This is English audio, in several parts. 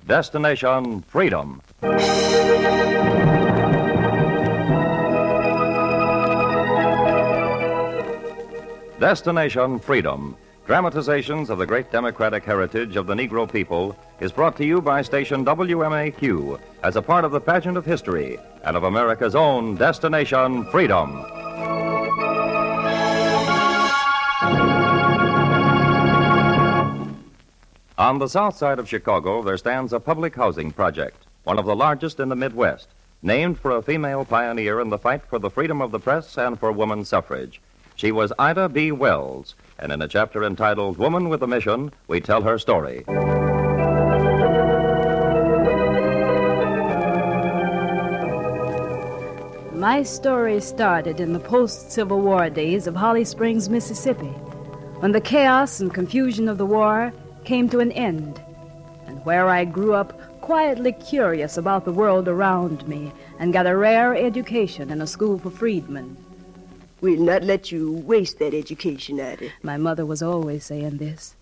Destination Freedom. Destination Freedom, dramatizations of the great democratic heritage of the Negro people, is brought to you by station WMAQ as a part of the pageant of history and of America's own Destination Freedom. On the south side of Chicago, there stands a public housing project, one of the largest in the Midwest, named for a female pioneer in the fight for the freedom of the press and for woman's suffrage. She was Ida B. Wells, and in a chapter entitled Woman with a Mission, we tell her story. My story started in the post-Civil War days of Holly Springs, Mississippi, when the chaos and confusion of the war came to an end, and where I grew up quietly curious about the world around me and got a rare education in a school for freedmen. We'll not let you waste that education, Ida. My mother was always saying this.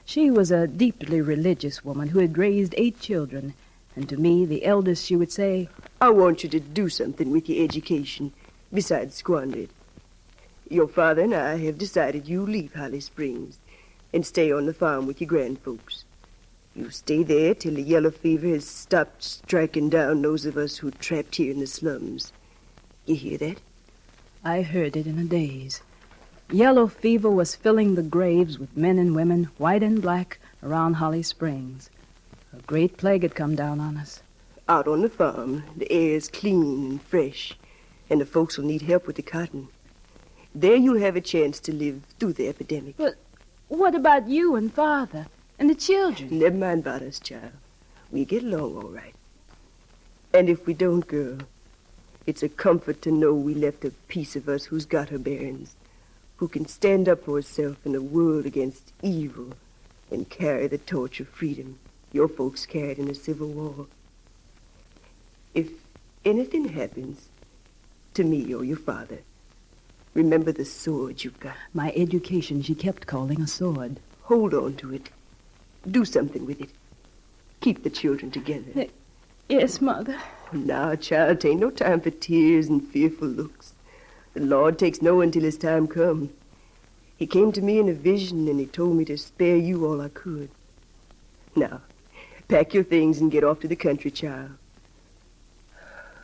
She was a deeply religious woman who had raised 8 children, and to me, the eldest, she would say, I want you to do something with your education besides squander it. Your father and I have decided you leave Holly Springs and stay on the farm with your grandfolks. You stay there till the yellow fever has stopped striking down those of us who are trapped here in the slums. You hear that? I heard it in a daze. Yellow fever was filling the graves with men and women, white and black, around Holly Springs. A great plague had come down on us. Out on the farm, the air is clean and fresh, and the folks will need help with the cotton. There you'll have a chance to live through the epidemic. But what about you and Father and the children? Never mind about us, child. We'll get along all right. And if we don't, girl, it's a comfort to know we left a piece of us who's got her bearings, who can stand up for herself in a world against evil and carry the torch of freedom your folks carried in the Civil War. If anything happens to me or your father, remember the sword you've got. My education she kept calling a sword. Hold on to it. Do something with it. Keep the children together. Yes, Mother. Now, child, 'tain't no time for tears and fearful looks. The Lord takes no one till his time comes. He came to me in a vision, and he told me to spare you all I could. Now, pack your things and get off to the country, child.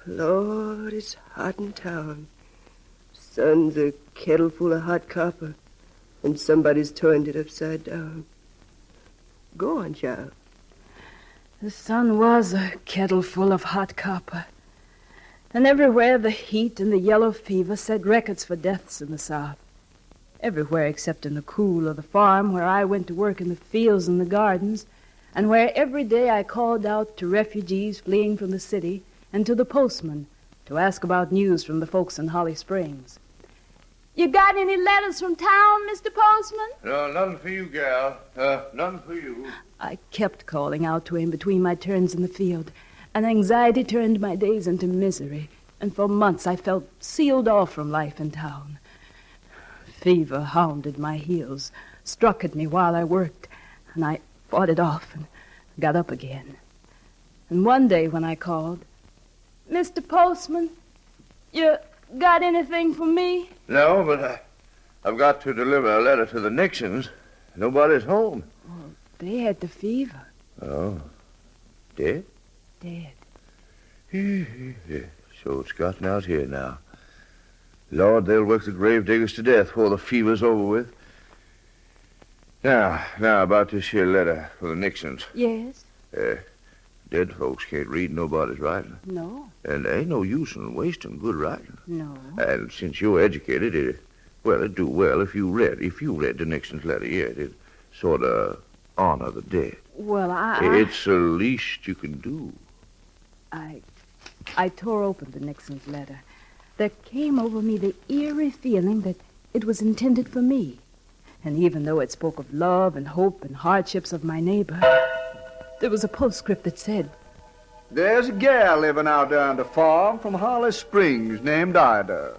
Lord, it's hot in town. Sun's a kettle full of hot copper, and somebody's turned it upside down. Go on, child. The sun was a kettle full of hot copper, and everywhere the heat and the yellow fever set records for deaths in the South. Everywhere except in the cool of the farm where I went to work in the fields and the gardens, and where every day I called out to refugees fleeing from the city and to the postman to ask about news from the folks in Holly Springs. You got any letters from town, Mr. Postman? No, nothing for you, gal. Nothing for you. I kept calling out to him between my turns in the field, and anxiety turned my days into misery, and for months I felt sealed off from life in town. Fever hounded my heels, struck at me while I worked, and I fought it off and got up again. And one day when I called, Mr. Postman, you got anything for me? No, but I've got to deliver a letter to the Nixons. Nobody's home. Well, they had the fever. Oh, dead? Dead. So it's gotten out here now. Lord, they'll work the grave diggers to death before the fever's over with. Now, about this here letter for the Nixons. Yes? Dead folks can't read nobody's writing. No. And there ain't no use in wasting good writing. No. And since you're educated, it'd do well if you read the Nixon's letter. Yeah, it'd sort of honor the dead. Well, It's the least you can do. I tore open the Nixon's letter. There came over me the eerie feeling that it was intended for me. And even though it spoke of love and hope and hardships of my neighbor, there was a postscript that said, There's a gal living out there on the farm from Holly Springs named Ida.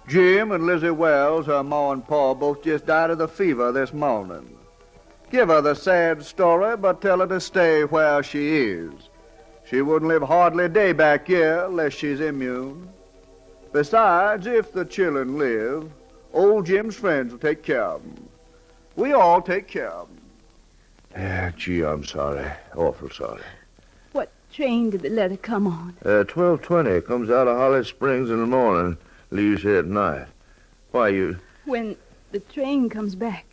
Jim and Lizzie Wells, her ma and pa, both just died of the fever this morning. Give her the sad story, but tell her to stay where she is. She wouldn't live hardly a day back here unless she's immune. Besides, if the children live, old Jim's friends will take care of them. We all take care of them. Yeah, gee, I'm sorry. Awful sorry. What train did the letter come on? 12:20 comes out of Holly Springs in the morning, leaves here at night. Why, you... When the train comes back,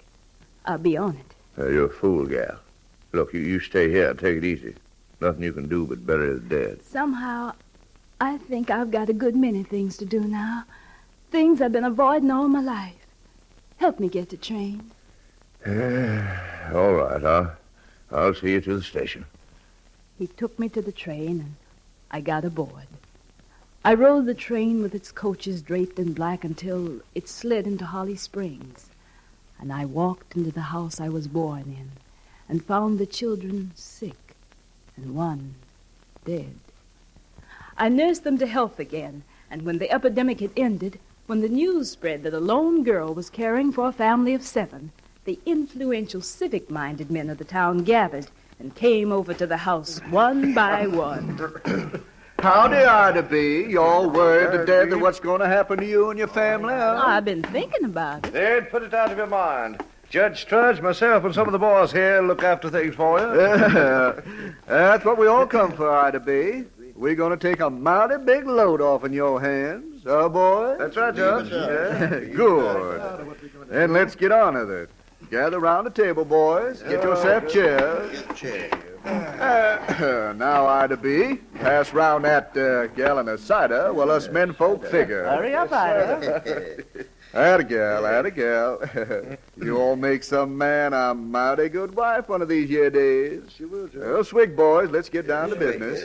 I'll be on it. You're a fool, gal. Look, you stay here. Take it easy. Nothing you can do but bury the dead. Somehow, I think I've got a good many things to do now. Things I've been avoiding all my life. Help me get the train. All right, I'll see you to the station. He took me to the train, and I got aboard. I rode the train with its coaches draped in black until it slid into Holly Springs. And I walked into the house I was born in and found the children sick and one dead. I nursed them to health again, and when the epidemic had ended, when the news spread that a lone girl was caring for a family of 7, the influential civic-minded men of the town gathered and came over to the house one by one. Howdy, Ida B. You all worried to death of what's going to happen to you and your family, huh? I've been thinking about it. They'd put it out of your mind. Judge Strudge, myself, and some of the boys here look after things for you. That's what we all come for, Ida B. We're going to take a mighty big load off in your hands, boy? That's right, Judge. Good. Then let's get on with it. Gather round the table, boys. Get yourself chairs. Now, Ida B., pass round that gallon of cider while us men folk figure. Hurry up, Ida. Atta gal. You all make some man a mighty good wife one of these year days. She will, Judge. Well, swig, boys. Let's get down to business.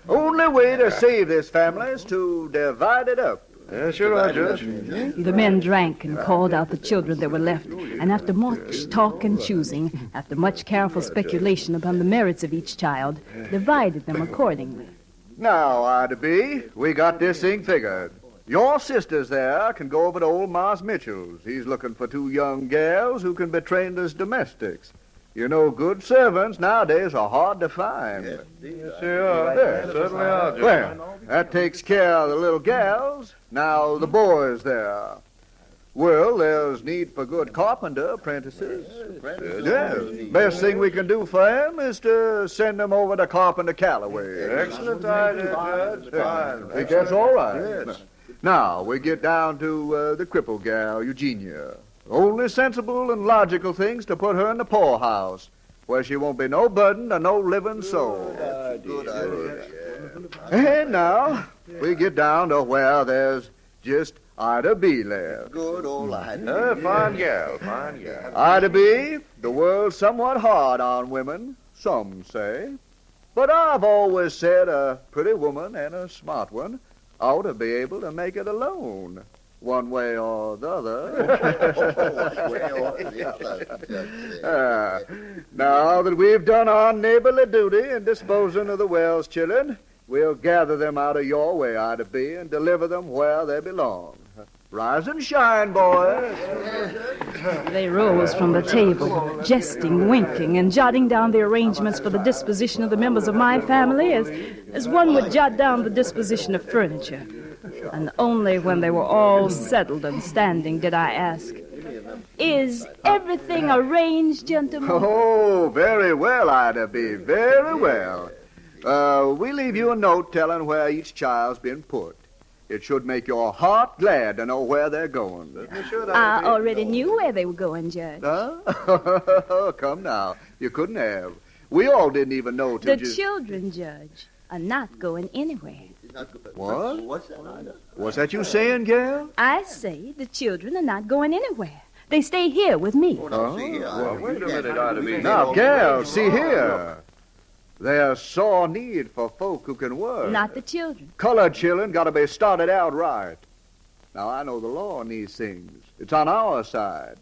Only way to save this family is to divide it up. Yes, you're right, Judge. The men drank and called out the children that were left, and after much talk and choosing, after much careful speculation upon the merits of each child, divided them accordingly. Now, Ida B., we got this thing figured. Your sisters there can go over to old Mars Mitchell's. He's looking for 2 young gals who can be trained as domestics. You know, good servants nowadays are hard to find. Yes, certainly are, Judge. Well, that takes care of the little gals. Now, the boys there. Well, there's need for good carpenter apprentices. Yes. Best thing we can do for them is to send them over to Carpenter Calloway. Excellent idea, Judge. Fine. Think that's all right? Yes. Now, we get down to the cripple gal, Eugenia. Only sensible and logical things to put her in the poorhouse, where she won't be no burden to no living soul. Good idea. And now, we get down to where there's just Ida B. left. Good old Ida. Fine gal. Ida B., the world's somewhat hard on women, some say. But I've always said a pretty woman and a smart one ought to be able to make it alone, one way or the other. Now that we've done our neighborly duty in disposing of the Wells children, we'll gather them out of your way, Ida B., and deliver them where they belong. Rise and shine, boys. They rose from the table, jesting, winking, and jotting down the arrangements for the disposition of the members of my family as one would jot down the disposition of furniture. And only when they were all settled and standing did I ask, "Is everything arranged, gentlemen?" Oh, very well, Ida B., very well. We leave you a note telling where each child's been put. It should make your heart glad to know where they're going. I already knew where they were going, Judge. Huh? Come now. You couldn't have. We all didn't even know till The children, Judge, are not going anywhere. What? What's that you saying, gal? I say the children are not going anywhere. They stay here with me. Well, wait a minute, Ida B. Now, gal, see here. There's sore need for folk who can work. Not the children. Colored children got to be started out right. Now, I know the law on these things. It's on our side.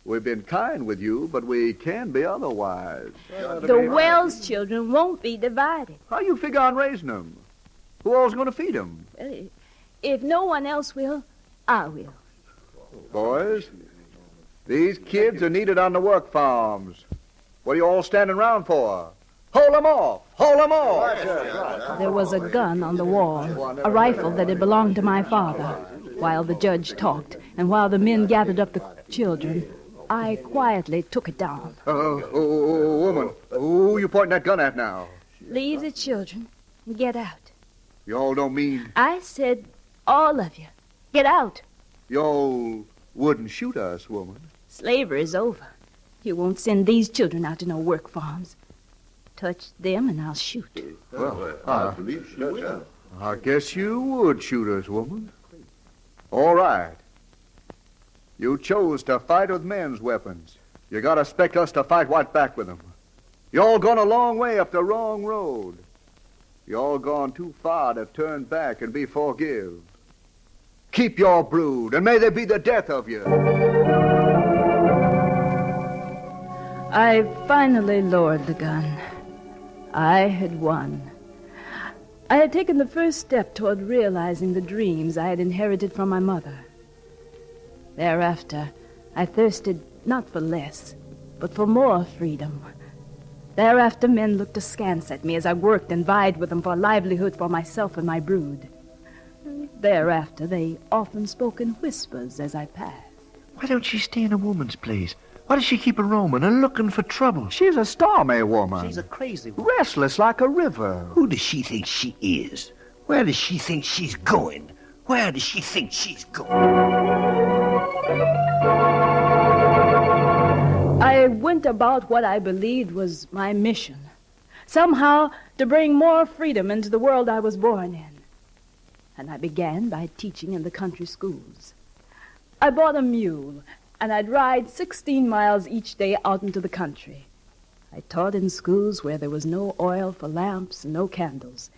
We've been kind with you, but we can be otherwise. The Wells children won't be divided. How you figure on raising them? Who all's going to feed them? If no one else will, I will. Boys, These kids are needed on the work farms. What are you all standing around for? Hold them off! Hold them off! There was a gun on the wall, a rifle that had belonged to my father. While the judge talked, and while the men gathered up the children, I quietly took it down. Woman, who you pointing that gun at now? Leave the children and get out. Y'all don't mean I said, all of you, get out. y'all wouldn't shoot us, woman? Slavery is over. You won't send these children out to no work farms. Touch them and I'll shoot. Well, I believe she will. I guess you would shoot us, woman. All right. You chose to fight with men's weapons. You gotta expect us to fight right back with them. Y'all gone a long way up the wrong road. Y'all gone too far to turn back and be forgive. Keep your brood, and may they be the death of you. I finally lowered the gun. I had won. I had taken the first step toward realizing the dreams I had inherited from my mother. Thereafter, I thirsted not for less, but for more freedom. Thereafter, men looked askance at me as I worked and vied with them for a livelihood for myself and my brood. Thereafter, they often spoke in whispers as I passed. Why don't she stay in a woman's place? Why does she keep a roaming and looking for trouble? She's a stormy woman. She's a crazy woman. Restless like a river. Who does she think she is? Where does she think she's going? Where does she think she's going? I went about what I believed was my mission. Somehow to bring more freedom into the world I was born in. And I began by teaching in the country schools. I bought a mule, and I'd ride 16 miles each day out into the country. I taught in schools where there was no oil for lamps and no candles,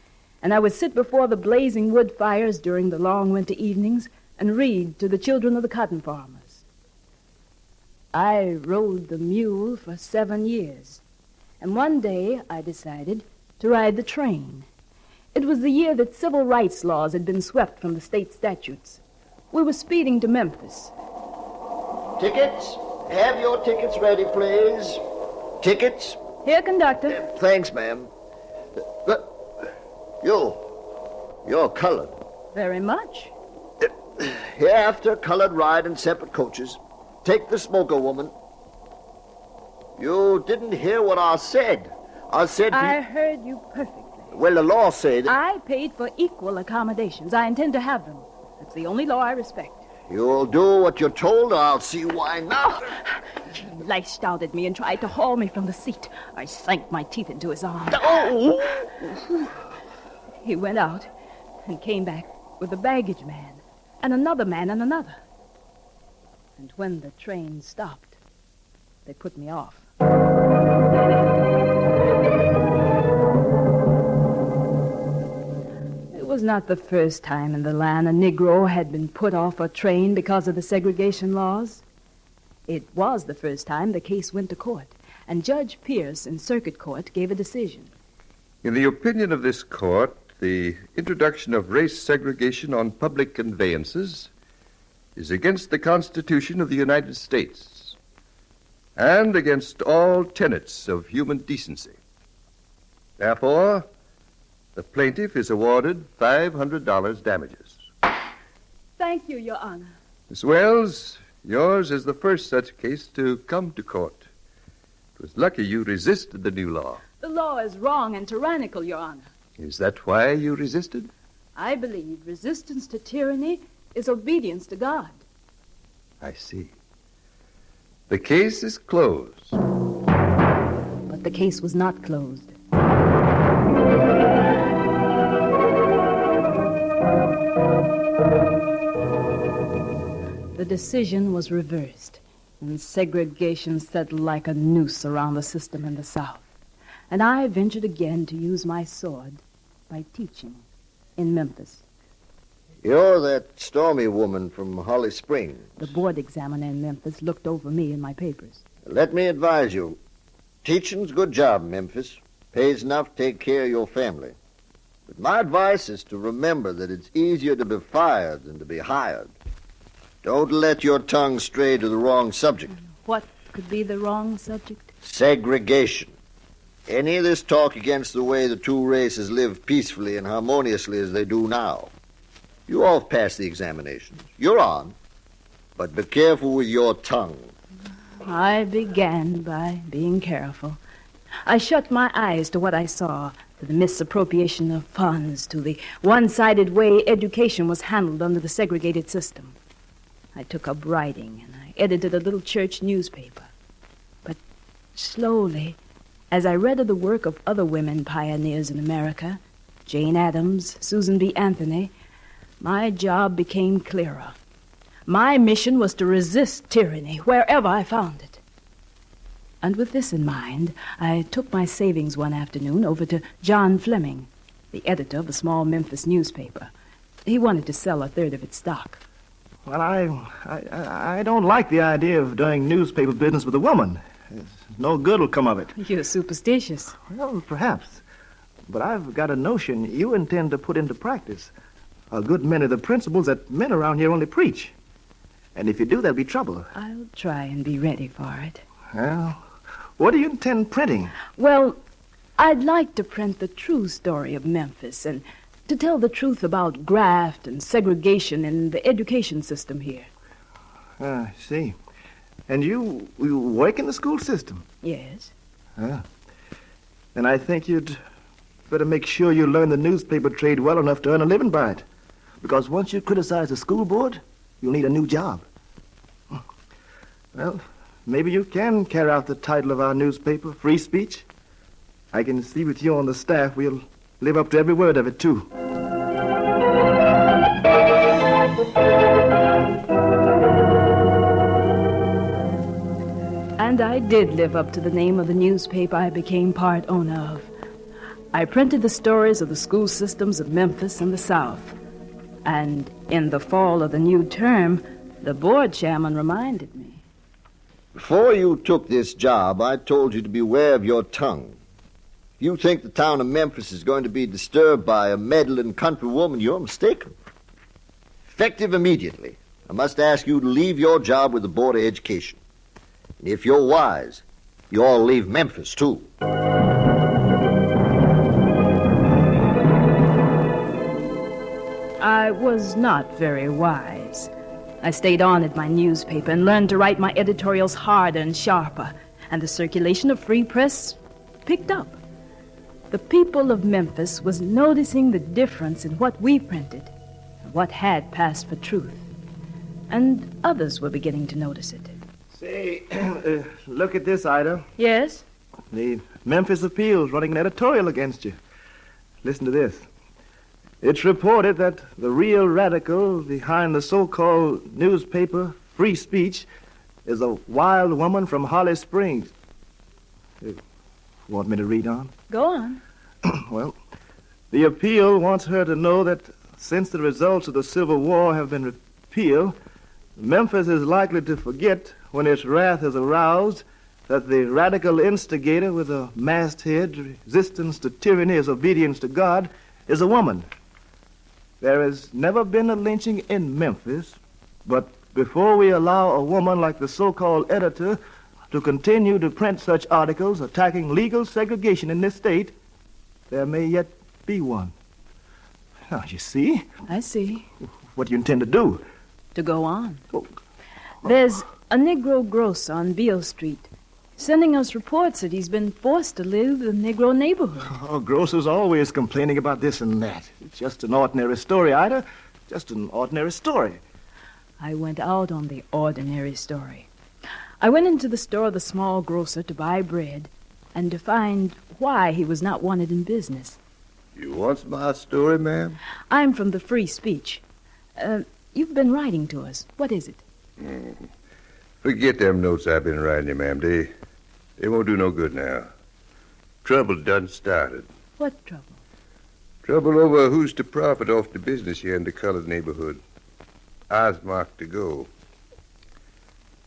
and I would sit before the blazing wood fires during the long winter evenings and read to the children of the cotton farmers. I rode the mule for 7 years, and one day I decided to ride the train. It was the year that civil rights laws had been swept from the state statutes. We were speeding to Memphis. Tickets? Have your tickets ready, please. Tickets? Here, conductor. Thanks, ma'am. You're colored. Very much. Hereafter, colored ride in separate coaches. Take the smoker, woman. You didn't hear what I said. I said... I heard you perfectly. Well, the law said... I paid for equal accommodations. I intend to have them. That's the only law I respect. You'll do what you're told, or I'll see why not. He lashed out at me and tried to haul me from the seat. I sank my teeth into his arm. Oh! He went out and came back with a baggage man and another man and another. And when the train stopped, they put me off. It was not the first time in the land a Negro had been put off a train because of the segregation laws. It was the first time the case went to court, and Judge Pierce in Circuit Court gave a decision. In the opinion of this court, the introduction of race segregation on public conveyances is against the Constitution of the United States and against all tenets of human decency. Therefore, the plaintiff is awarded $500 damages. Thank you, Your Honor. Miss Wells, yours is the first such case to come to court. It was lucky you resisted the new law. The law is wrong and tyrannical, Your Honor. Is that why you resisted? I believe resistance to tyranny is obedience to God. I see. The case is closed. But the case was not closed. The decision was reversed, and segregation settled like a noose around the system in the South. And I ventured again to use my sword by teaching in Memphis. You're that stormy woman from Holly Springs. The board examiner in Memphis looked over me and my papers. Let me advise you. Teaching's a good job, Memphis. Pays enough to take care of your family. But my advice is to remember that it's easier to be fired than to be hired. Don't let your tongue stray to the wrong subject. What could be the wrong subject? Segregation. Any of this talk against the way the two races live peacefully and harmoniously as they do now. You all passed the examinations. You're on. But be careful with your tongue. I began by being careful. I shut my eyes to what I saw, to the misappropriation of funds, to the one-sided way education was handled under the segregated system. I took up writing, and I edited a little church newspaper. But slowly, as I read of the work of other women pioneers in America, Jane Addams, Susan B. Anthony, my job became clearer. My mission was to resist tyranny wherever I found it. And with this in mind, I took my savings one afternoon over to John Fleming, the editor of a small Memphis newspaper. He wanted to sell a third of its stock. Well, I don't like the idea of doing newspaper business with a woman. No good will come of it. You're superstitious. Well, perhaps. But I've got a notion you intend to put into practice a good many of the principles that men around here only preach. And if you do, there'll be trouble. I'll try and be ready for it. Well, what do you intend printing? Well, I'd like to print the true story of Memphis and to tell the truth about graft and segregation in the education system here. I see. And you work in the school system? Yes. Then I think you'd better make sure you learn the newspaper trade well enough to earn a living by it. Because once you criticize the school board, you'll need a new job. Well, maybe you can carry out the title of our newspaper, Free Speech. I can see with you on the staff we'll live up to every word of it, too. And I did live up to the name of the newspaper I became part owner of. I printed the stories of the school systems of Memphis and the South. And in the fall of the new term, the board chairman reminded me. Before you took this job, I told you to beware of your tongue. If you think the town of Memphis is going to be disturbed by a meddling country woman, you're mistaken. Effective immediately, I must ask you to leave your job with the Board of Education. And if you're wise, you all leave Memphis, too. I was not very wise. I stayed on at my newspaper and learned to write my editorials harder and sharper, and the circulation of free press picked up. The people of Memphis was noticing the difference in what we printed and what had passed for truth. And others were beginning to notice it. Say, look at this, Ida. Yes? The Memphis Appeal's running an editorial against you. Listen to this. It's reported that the real radical behind the so-called newspaper Free Speech is a wild woman from Holly Springs. Want me to read on? Go on. Well, the appeal wants her to know that since the results of the Civil War have been repealed, Memphis is likely to forget when its wrath is aroused that the radical instigator with a masthead, resistance to tyranny as obedience to God, is a woman. There has never been a lynching in Memphis, but before we allow a woman like the so-called editor to continue to print such articles attacking legal segregation in this state, there may yet be one. Now, you see? I see. What do you intend to do? To go on. Oh. There's a Negro grocer on Beale Street sending us reports that he's been forced to live in the Negro neighborhood. Oh, grocer's always complaining about this and that. It's just an ordinary story, Ida. Just an ordinary story. I went out on the ordinary story. I went into the store of the small grocer to buy bread and to find why he was not wanted in business. You want my story, ma'am? I'm from the Free Speech. You've been writing to us. What is it? Forget them notes I've been writing you, ma'am. They won't do no good now. Trouble done started. What trouble? Trouble over who's to profit off the business here in the colored neighborhood. Osmark to go.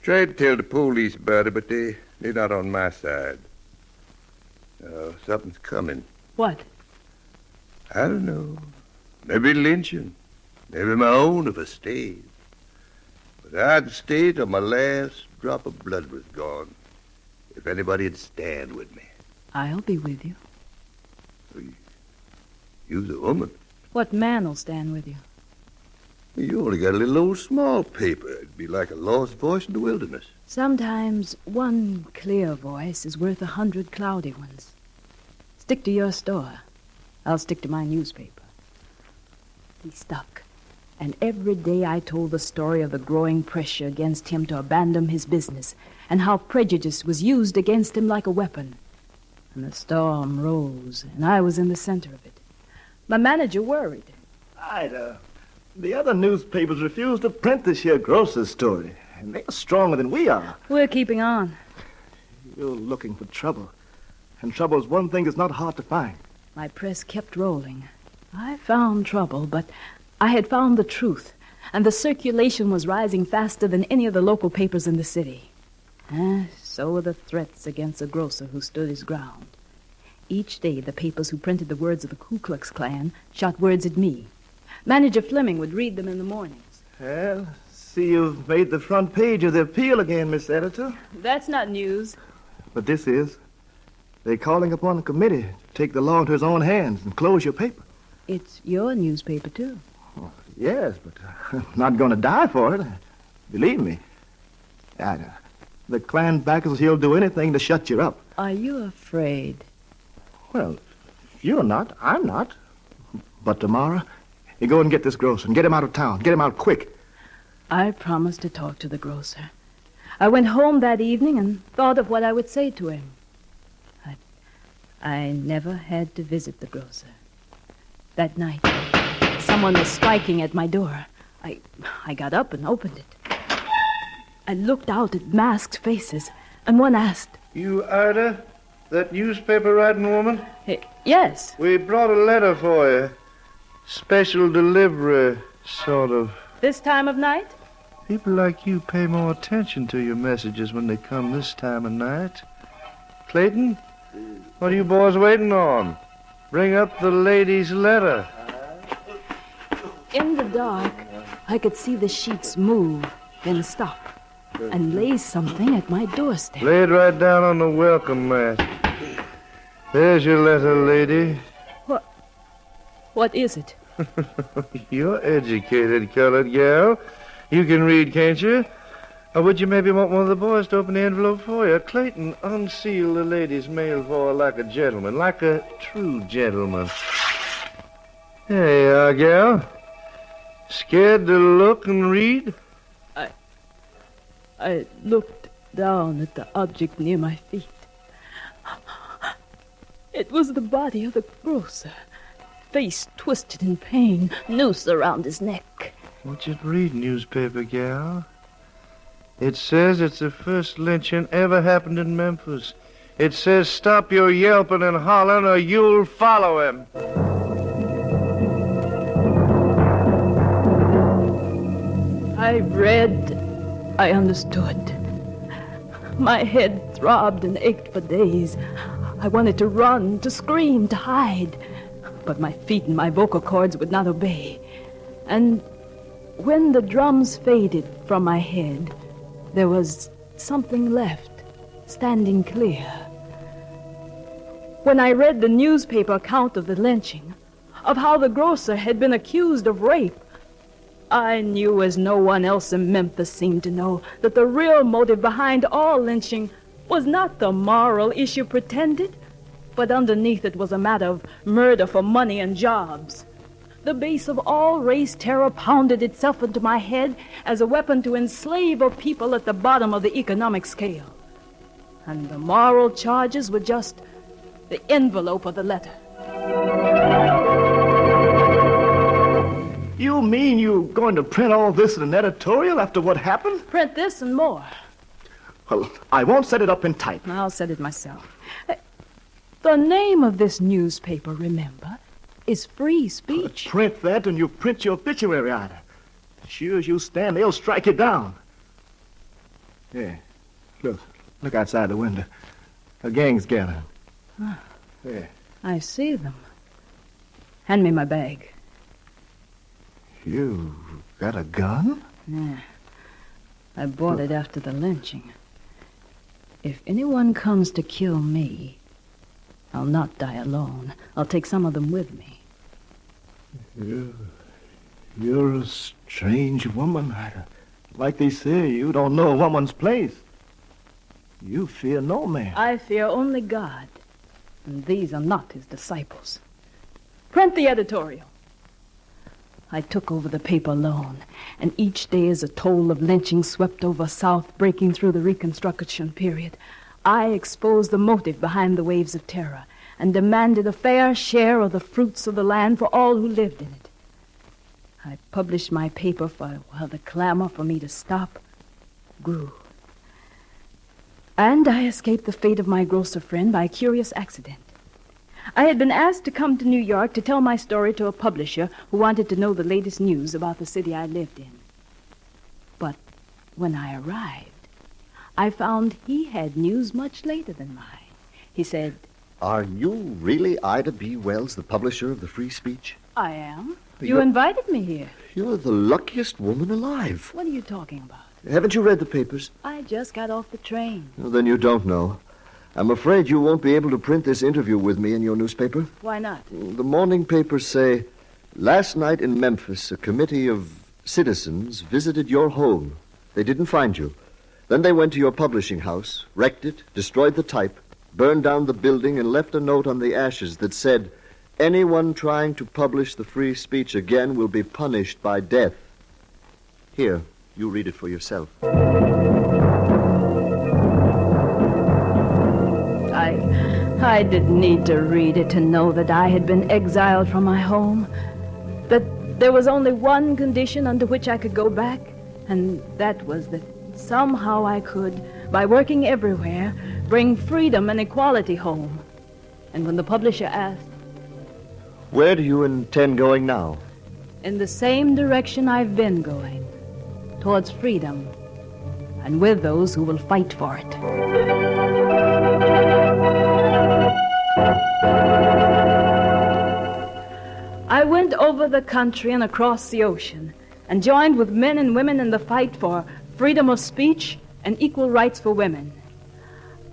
Tried to tell the police about it, but they're not on my side. Something's coming. What? I don't know. Maybe lynching. Maybe my own if I stayed. But I'd stay till my last drop of blood was gone if anybody'd stand with me. I'll be with you. You's a woman. What man'll stand with you? You only got a little old small paper. It'd be like a lost voice in the wilderness. Sometimes one clear voice is worth 100 cloudy ones. Stick to your store. I'll stick to my newspaper. He stuck. And every day I told the story of the growing pressure against him to abandon his business and how prejudice was used against him like a weapon. And the storm rose, and I was in the center of it. My manager worried. Ida, the other newspapers refuse to print this here grocer's story, and they're stronger than we are. We're keeping on. You're looking for trouble, and trouble is one thing that's not hard to find. My press kept rolling. I found trouble, but I had found the truth, and the circulation was rising faster than any of the local papers in the city. So were the threats against the grocer who stood his ground. Each day, the papers who printed the words of the Ku Klux Klan shot words at me. Manager Fleming would read them in the mornings. Well, see you've made the front page of the Appeal again, Miss Editor. That's not news. But this is. They're calling upon the committee to take the law into his own hands and close your paper. It's your newspaper, too. Yes, but I'm not going to die for it. Believe me. The Klan backers, he'll do anything to shut you up. Are you afraid? Well, if you're not, I'm not. But tomorrow, you go and get this grocer and get him out of town. Get him out quick. I promised to talk to the grocer. I went home that evening and thought of what I would say to him. I never had to visit the grocer. That night, someone was striking at my door. I got up and opened it. I looked out at masked faces, and one asked, You, Ida? That newspaper writing woman? Yes. We brought a letter for you. Special delivery, sort of. This time of night? People like you pay more attention to your messages when they come this time of night. Clayton, what are you boys waiting on? Bring up the lady's letter. In the dark, I could see the sheets move, then stop, and lay something at my doorstep. Lay it right down on the welcome mat. There's your letter, lady. What is it? You're educated, colored gal. You can read, can't you? Or would you maybe want one of the boys to open the envelope for you? Clayton, unseal the lady's mail for her like a gentleman, like a true gentleman. There you are, gal. Scared to look and read? I looked down at the object near my feet. It was the body of the grocer, face twisted in pain, noose around his neck. What's it read, newspaper gal? It says it's the first lynching ever happened in Memphis. It says stop your yelping and hollering or you'll follow him. I read, I understood. My head throbbed and ached for days. I wanted to run, to scream, to hide. But my feet and my vocal cords would not obey. And when the drums faded from my head, there was something left, standing clear. When I read the newspaper account of the lynching, of how the grocer had been accused of rape, I knew, as no one else in Memphis seemed to know, that the real motive behind all lynching was not the moral issue pretended, but underneath it was a matter of murder for money and jobs. The base of all race terror pounded itself into my head as a weapon to enslave a people at the bottom of the economic scale. And the moral charges were just the envelope of the letter. You mean you're going to print all this in an editorial after what happened? Print this and more. Well, I won't set it up in type. I'll set it myself. The name of this newspaper, remember, is Free Speech. Print that and you print your obituary, Ida. Sure as you stand, they'll strike you down. Yeah. Look outside the window. A gang's gathering. Yeah. I see them. Hand me my bag. You got a gun? Yeah. I bought it after the lynching. If anyone comes to kill me, I'll not die alone. I'll take some of them with me. You're a strange woman, Ida. Like they say, you don't know a woman's place. You fear no man. I fear only God, and these are not his disciples. Print the editorial. I took over the paper alone, and each day as a toll of lynching swept over South, breaking through the Reconstruction period, I exposed the motive behind the waves of terror and demanded a fair share of the fruits of the land for all who lived in it. I published my paper while the clamor for me to stop grew. And I escaped the fate of my grocer friend by a curious accident. I had been asked to come to New York to tell my story to a publisher who wanted to know the latest news about the city I lived in. But when I arrived, I found he had news much later than mine. He said, Are you really Ida B. Wells, the publisher of the Free Speech? I am. You invited me here. You're the luckiest woman alive. What are you talking about? Haven't you read the papers? I just got off the train. Well, then you don't know. I'm afraid you won't be able to print this interview with me in your newspaper. Why not? The morning papers say, last night in Memphis, a committee of citizens visited your home. They didn't find you. Then they went to your publishing house, wrecked it, destroyed the type, burned down the building, and left a note on the ashes that said, anyone trying to publish the Free Speech again will be punished by death. Here, you read it for yourself. I didn't need to read it to know that I had been exiled from my home, that there was only one condition under which I could go back, and that was that somehow I could, by working everywhere, bring freedom and equality home. And when the publisher asked, Where do you intend going now? in the same direction I've been going, towards freedom, and with those who will fight for it. I went over the country and across the ocean and joined with men and women in the fight for freedom of speech and equal rights for women.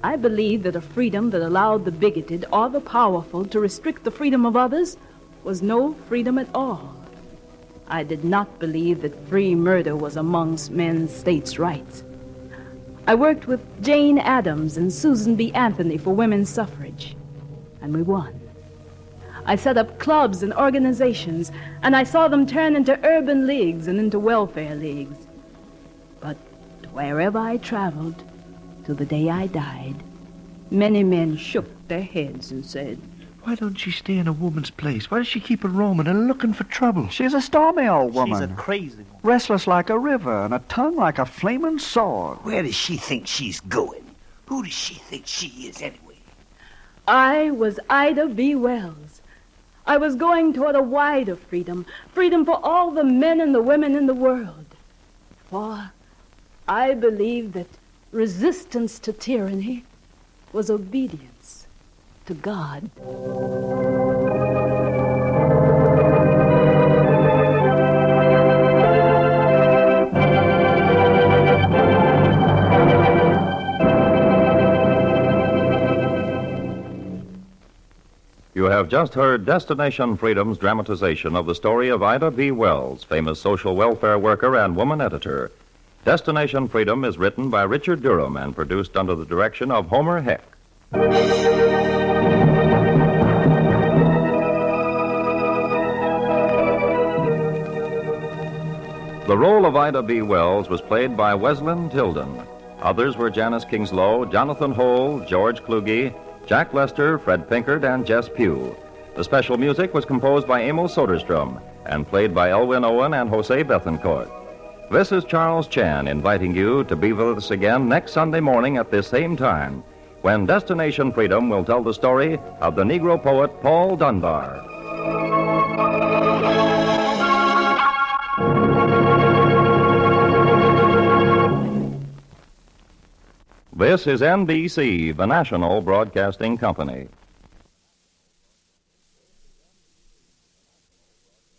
I believed that a freedom that allowed the bigoted or the powerful to restrict the freedom of others was no freedom at all. I did not believe that free murder was amongst men's states' rights. I worked with Jane Addams and Susan B. Anthony for women's suffrage, and we won. I set up clubs and organizations, and I saw them turn into urban leagues and into welfare leagues. But wherever I traveled, to the day I died, many men shook their heads and said, Why don't she stay in a woman's place? Why does she keep a roaming and looking for trouble? She's a stormy old woman. She's a crazy woman. Restless like a river and a tongue like a flaming sword. Where does she think she's going? Who does she think she is anyway? I was Ida B. Wells. I was going toward a wider freedom, freedom for all the men and the women in the world. For I believed that resistance to tyranny was obedience to God. You have just heard Destination Freedom's dramatization of the story of Ida B. Wells, famous social welfare worker and woman editor. Destination Freedom is written by Richard Durham and produced under the direction of Homer Heck. The role of Ida B. Wells was played by Weslin Tilden. Others were Janice Kingslow, Jonathan Hole, George Kluge, Jack Lester, Fred Pinkard, and Jess Pugh. The special music was composed by Emil Soderstrom and played by Elwin Owen and Jose Bethencourt. This is Charles Chan inviting you to be with us again next Sunday morning at this same time, when Destination Freedom will tell the story of the Negro poet Paul Dunbar. This is NBC, the national broadcasting company.